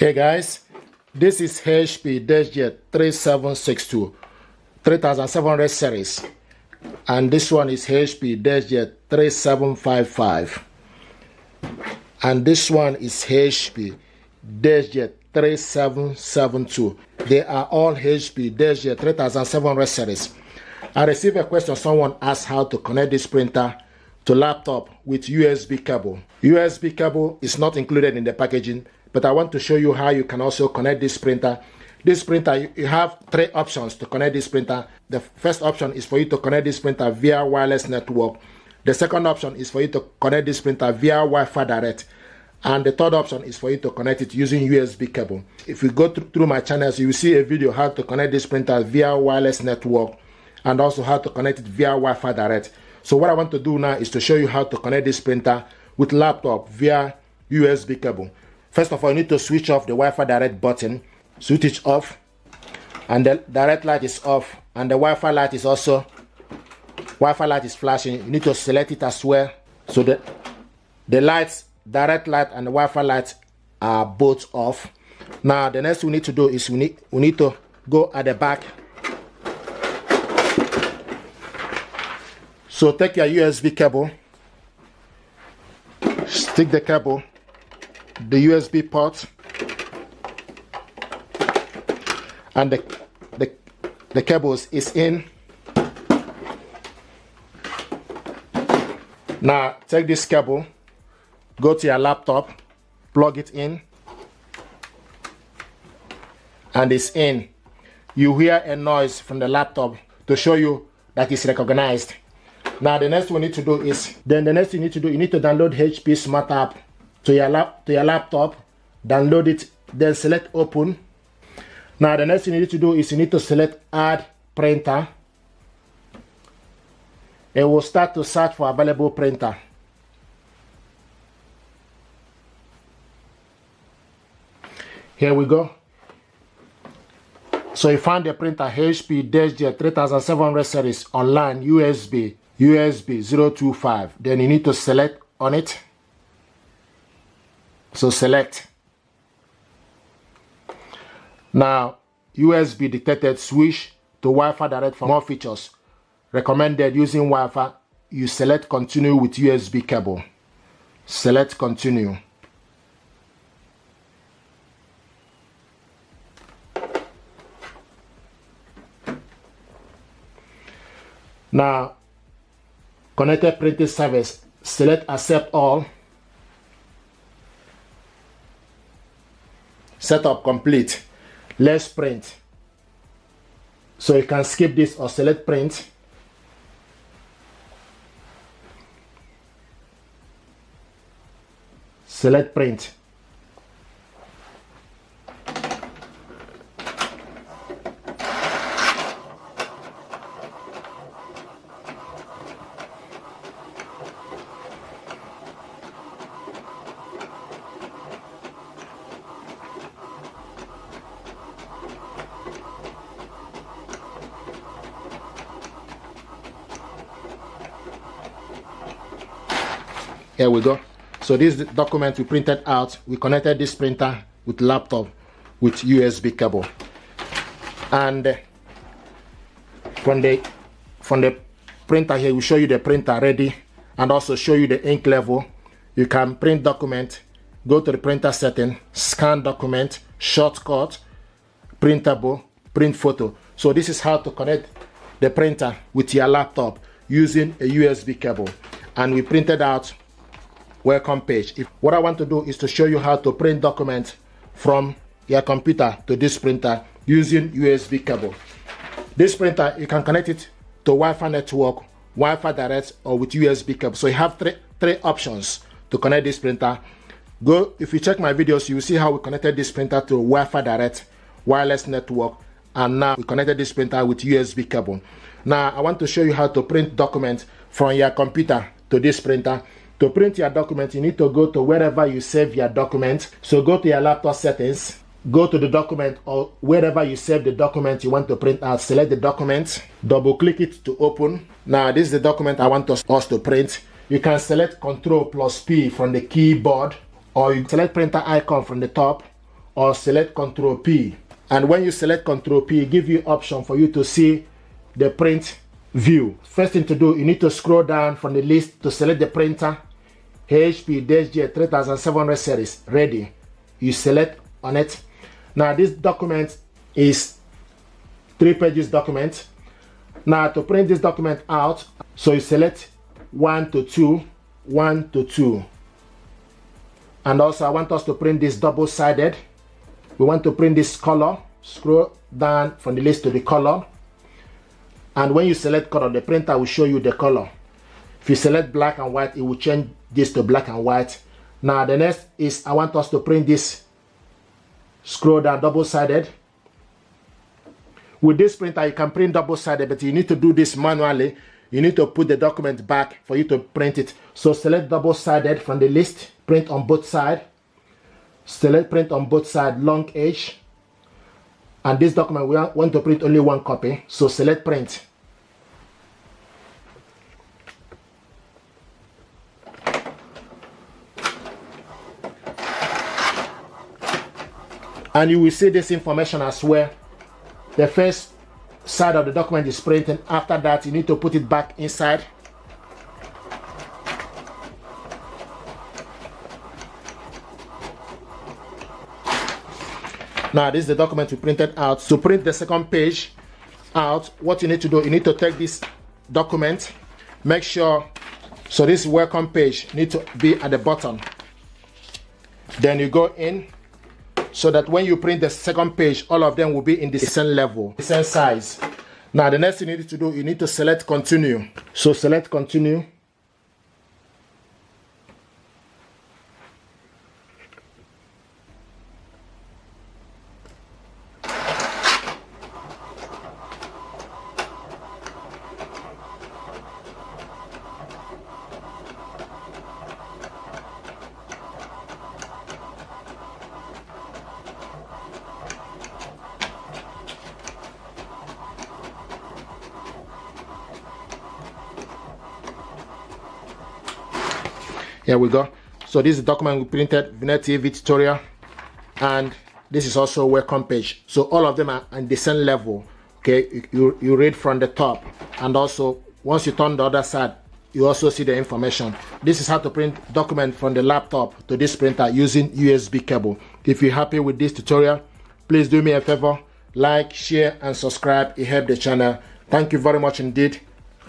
Hey guys, this is HP DESKJET 3760 3700 series, and this one is HP DESKJET 3755, and this one is HP DESKJET 3772. They are all HP DESKJET 3700 series. I received a question. Someone asked how to connect this printer to laptop with USB cable. USB cable is not included in the packaging, but I want to show you how you can also connect this printer. This printer, you have three options to connect this printer. The first option is for you to connect this printer via wireless network. The second option is for you to connect this printer via Wi-Fi direct. And the third option is for you to connect it using USB cable. If you go through my channels, you will see a video how to connect this printer via wireless network and also how to connect it via Wi-Fi direct. So what I want to do now is to show you how to connect this printer with laptop via USB cable. First of all, you need to switch off the Wi-Fi direct button. Switch it off, and the direct light is off, and the Wi-Fi light is also, Wi-Fi light is flashing. You need to select it as well. So the lights, direct light and the Wi-Fi light are both off. Now the next we need to do is we need to go at the back. So take your USB cable, stick the cable, the USB port, and the cables is in. Now take this cable, go to your laptop, plug it in, and it's in. You hear a noise from the laptop to show you that it's recognized. Now the next we need to do is, you need to download HP Smart App to your laptop, download it, then select open. Now the next thing you need to do is you need to select add printer. It will start to search for available printer. Here we go. So you found the printer HP DESKJET 3700 series online, USB 025. Then you need to select on it. So select. Now USB detected, switch to Wi-Fi direct for more features. Recommended using Wi-Fi. You select continue with USB cable. Select continue. Now connected printing service, select accept all. Setup complete. Let's print. So you can skip this or select print. Select print. Here we go. So this document we printed out. We connected this printer with laptop with USB cable, and from the printer here we show you the printer ready and also show you the ink level. You can print document, go to the printer setting, scan document, shortcut, printable, print photo. So this is how to connect the printer with your laptop using a USB cable, and we printed out welcome page. What I want to do is to show you how to print documents from your computer to this printer using USB cable. This printer, you can connect it to Wi-Fi network, Wi-Fi direct, or with USB cable. So you have three options to connect this printer. If you check my videos, you will see how we connected this printer to Wi-Fi direct, wireless network, and now we connected this printer with USB cable. Now I want to show you how to print documents from your computer to this printer. To print your document, you need to go to wherever you save your document. So go to your laptop settings, go to the document, or wherever you save the document you want to print out. Select the document, double click it to open. Now this is the document I want us to print. You can select Ctrl+P from the keyboard, or you select printer icon from the top, or select Control P. And when you select Control P, it gives you option for you to see the print view. First thing to do, you need to scroll down from the list to select the printer, HP DESKJET 3700 series, ready. You select on it. Now this document is 3 pages document. Now to print this document out, so you select 1 to 2, 1 to 2. And also I want us to print this double-sided. We want to print this color. Scroll down from the list to the color. And when you select color, the printer will show you the color. If you select black and white, it will change this to black and white. Now the next is I want us to print this. Scroll down, double-sided. With this printer, you can print double-sided, but you need to do this manually. You need to put the document back for you to print it. So select double-sided from the list, print on both sides. Select print on both sides, long edge. And this document, we want to print only 1 copy. So select print. And you will see this information as well. The first side of the document is printed. After that, you need to put it back inside. Now this is the document we printed out. To print the second page out, what you need to do, you need to take this document, make sure, so this welcome page need to be at the bottom. Then you go in, so that when you print the second page, all of them will be in the same level, the same size. Now the next thing you need to do, you need to select continue. So select continue. Here we go. So this is the document we printed, Vignette TV tutorial, and this is also welcome page. So all of them are in the same level. Okay, you read from the top, and also once you turn the other side, you also see the information. This is how to print document from the laptop to this printer using USB cable. If you're happy with this tutorial, please do me a favor, like, share, and subscribe. It helps the channel. Thank you very much indeed,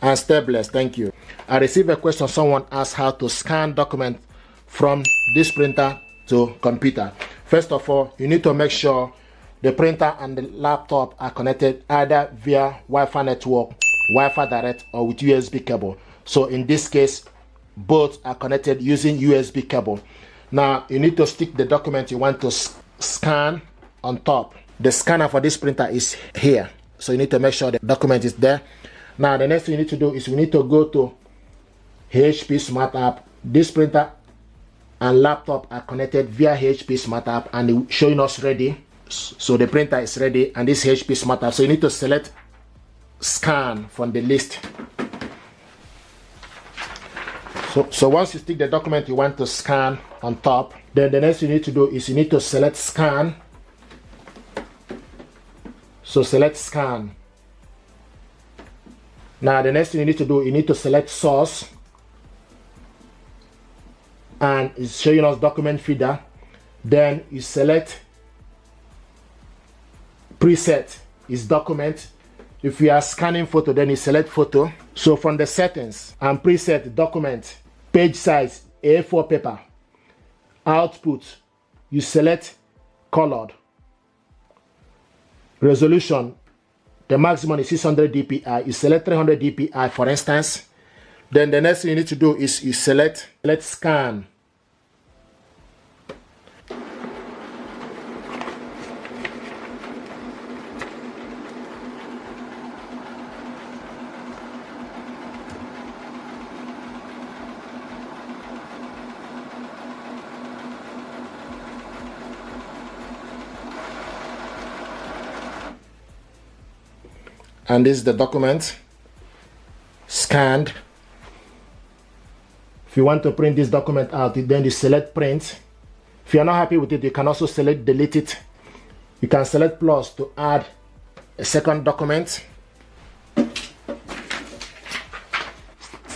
and stay blessed. Thank you. I received a question. Someone asked how to scan document from this printer to computer. First of all, you need to make sure the printer and the laptop are connected either via Wi-Fi network, Wi-Fi direct, or with USB cable. So in this case, both are connected using USB cable. Now you need to stick the document you want to scan on top. The scanner for this printer is here, so you need to make sure the document is there. Now the next thing you need to do is we need to go to HP Smart App. This printer and laptop are connected via HP Smart App, and it's showing us ready. So the printer is ready, and this HP Smart App. So you need to select scan from the list. So once you stick the document you want to scan on top, then the next thing you need to do is you need to select scan. So select scan. Now the next thing you need to do, you need to select source, and it's showing us document feeder. Then you select preset, is document. If you are scanning photo, then you select photo. So from the settings and preset document, page size A4 paper, output, you select colored. Resolution, the maximum is 600 dpi. You select 300 dpi for instance. Then the next thing you need to do is you select scan. And this is the document scanned. If you want to print this document out, then you select print. If you're not happy with it, you can also select delete it. You can select plus to add a second document.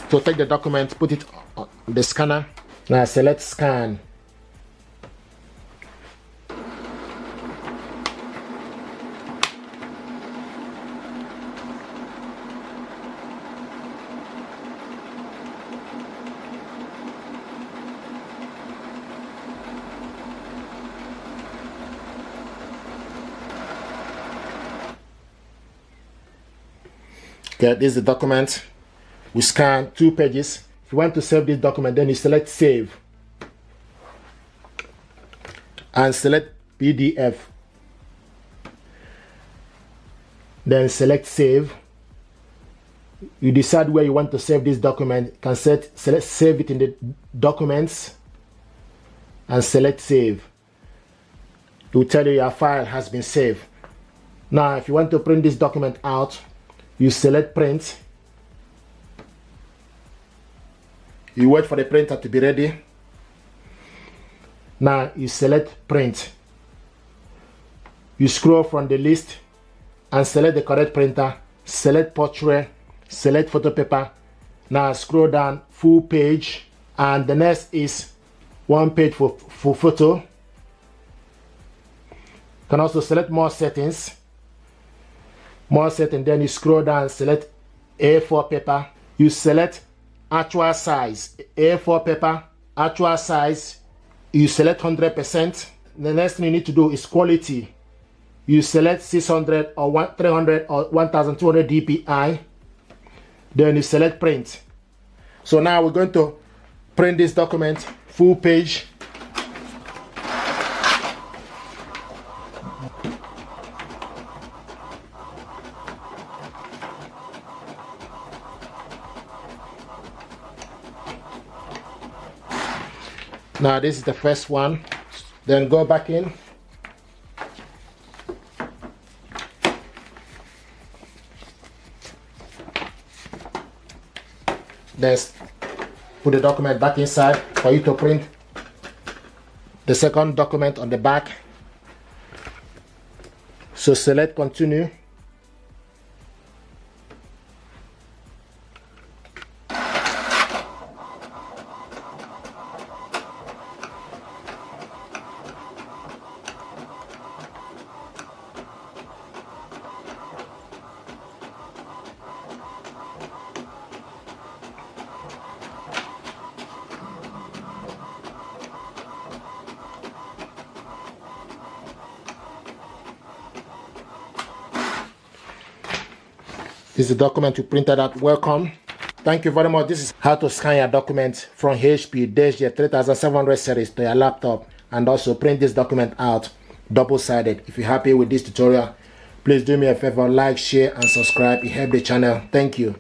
To take the document, put it on the scanner. Now select scan. Okay, this is the document. We scan 2 pages. If you want to save this document, then you select save and select PDF. Then select save. You decide where you want to save this document. You can select save it in the documents and select save. It will tell you your file has been saved. Now, if you want to print this document out, you select print. You wait for the printer to be ready. Now you select print. You scroll from the list and select the correct printer. Select portrait, select photo paper. Now scroll down full page, and the next is 1 page for photo. You can also select more settings. Then you scroll down, select A4 paper. You select actual size, A4 paper, actual size. You select 100%. The next thing you need to do is quality. You select 600 or 300 or 1200 dpi. Then you select print. So now we're going to print this document full page. Now this is the first one. Then go back in. Then put the document back inside for you to print the second document on the back. So select continue. This is the document you printed out. Welcome. Thank you very much. This is how to scan your document from HP DESKJET 3700 series to your laptop, and also print this document out double-sided. If you're happy with this tutorial, please do me a favor, like, share and subscribe. It helps the channel. Thank you.